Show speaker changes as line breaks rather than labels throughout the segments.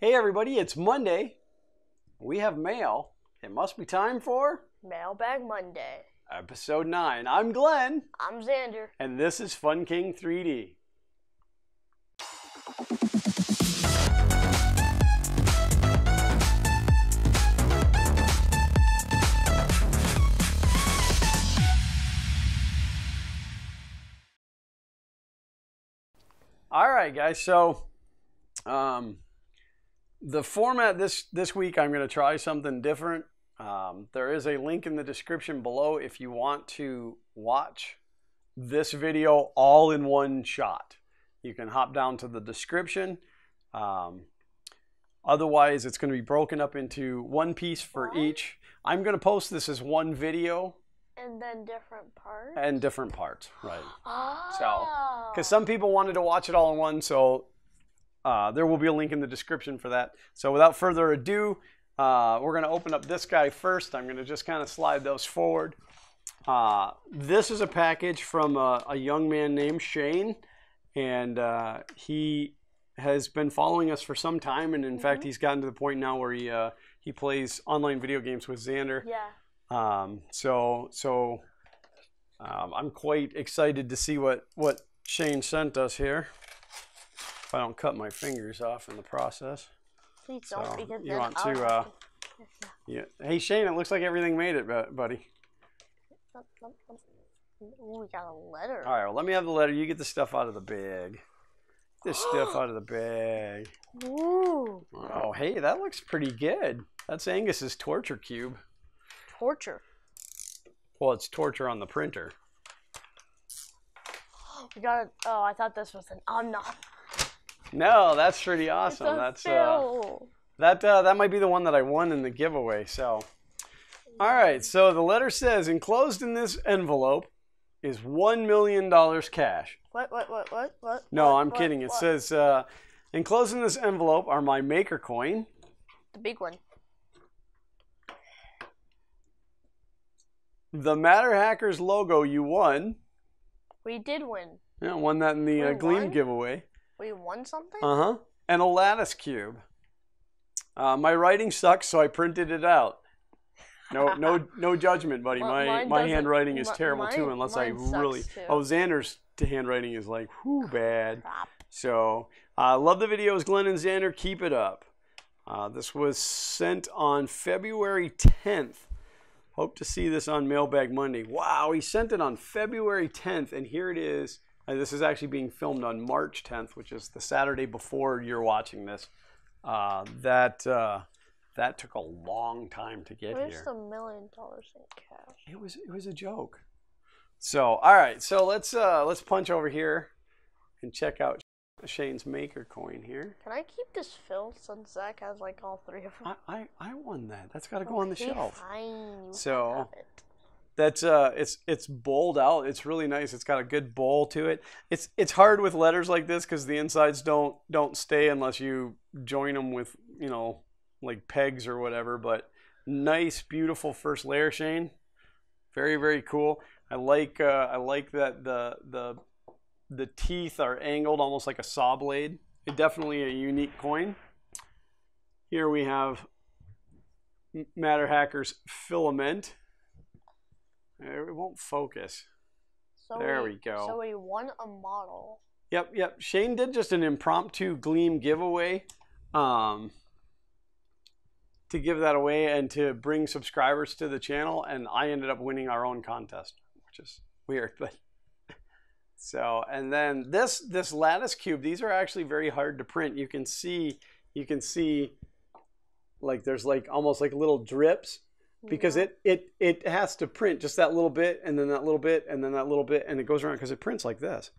Hey everybody, it's Monday. We have mail. It must be time for
Mailbag Monday.
Episode 9. I'm Glenn.
I'm Xander.
And this is Fun King 3D. All right, guys. So, the format this week, I'm going to try something different. There is a link in the description below if you want to watch this video all in one shot. You can hop down to the description. Otherwise, it's going to be broken up into one piece for each. I'm going to post this as one video.
And then different parts?
And different parts, right.
Oh.
So, because some people wanted to watch it all in one, so there will be a link in the description for that. So without further ado, we're going to open up this guy first. I'm going to just kind of slide those forward. This is a package from a young man named Shane, and he has been following us for some time, and in fact, he's gotten to the point now where he plays online video games with Xander.
Yeah.
I'm quite excited to see what Shane sent us here. If I don't cut my fingers off in the process.
Please don't,
so
because
you
then
want to, yeah. Hey Shane, it looks like everything made it, buddy.
Ooh, we got a letter.
All right, well, let me have the letter. You get the stuff out of the bag. This stuff out of the bag.
Ooh.
Oh, hey, that looks pretty good. That's Angus's torture cube.
Torture.
Well, it's torture on the printer.
We got. Oh, I thought this was an. Oh no.
No, that's pretty awesome.
That's
that might be the one that I won in the giveaway. So, all right. So the letter says, enclosed in this envelope is $1 million cash.
What?
No, I'm kidding. It says, enclosed in this envelope are my maker coin.
The big one.
The Matter Hackers logo you won.
We did win.
Yeah, won that in the Gleam giveaway.
We won something?
Uh-huh. And a lattice cube. My writing sucks, so I printed it out. No judgment, buddy. My handwriting is terrible too, unless I really. Oh, Xander's handwriting is like bad.
Crap.
So, love the videos, Glenn and Xander. Keep it up. This was sent on February 10th. Hope to see this on Mailbag Monday. Wow, he sent it on February 10th, and here it is. This is actually being filmed on March 10th, which is the Saturday before you're watching this. That took a long time to get
Where's
here.
the $1 million in cash?
It was a joke. So all right, so let's punch over here and check out Shane's maker coin here.
Can I keep this filled since Zach has like all three of them?
I won that. That's got to go on the shelf.
Fine.
So that's it's bowled out. It's really nice. It's got a good bowl to it. It's hard with letters like this because the insides don't stay unless you join them with like pegs or whatever. But nice, beautiful first layer, Shane. Very, very cool. I like that the teeth are angled almost like a saw blade. Definitely a unique coin. Here we have Matter Hackers Filament. It won't focus.
So
there we go.
So we won a model.
Yep. Shane did just an impromptu Gleam giveaway to give that away and to bring subscribers to the channel, and I ended up winning our own contest, which is weird, but so, and then this lattice cube, these are actually very hard to print. You can see like there's like almost like little drips because it has to print just that little bit and then that little bit and then that little bit, and it goes around because it prints like this.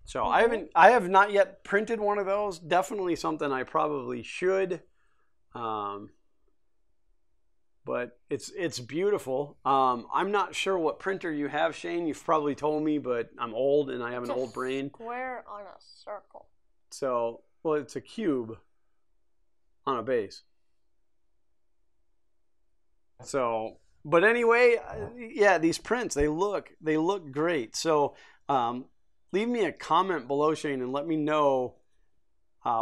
So I have not yet printed one of those. Definitely something I probably should. But it's beautiful. I'm not sure what printer you have, Shane. You've probably told me, but I'm old and I have an old brain.
Square on a circle.
So, well, it's a cube on a base. So, but anyway, yeah, these prints, they look great. So, leave me a comment below, Shane, and let me know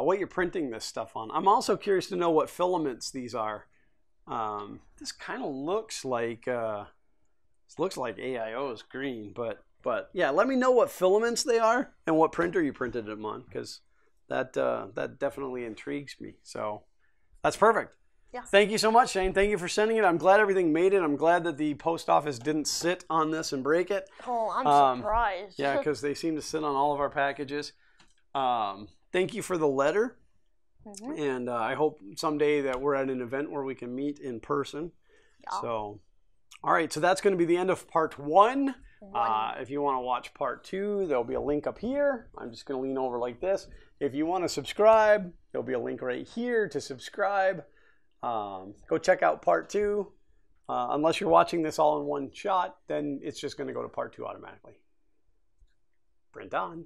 what you're printing this stuff on. I'm also curious to know what filaments these are. This kind of looks like AIO's green, but yeah, let me know what filaments they are and what printer you printed them on, because that definitely intrigues me. So that's perfect.
Yeah.
Thank you so much, Shane. Thank you for sending it. I'm glad everything made it. I'm glad that the post office didn't sit on this and break it.
Oh, I'm surprised.
Yeah, because they seem to sit on all of our packages. Thank you for the letter. And I hope someday that we're at an event where we can meet in person. Yeah. So, all right. So that's going to be the end of part 1. If you want to watch part 2, there'll be a link up here. I'm just going to lean over like this. If you want to subscribe, there'll be a link right here to subscribe. Go check out part 2. Unless you're watching this all in one shot, then it's just going to go to part 2 automatically. Print on.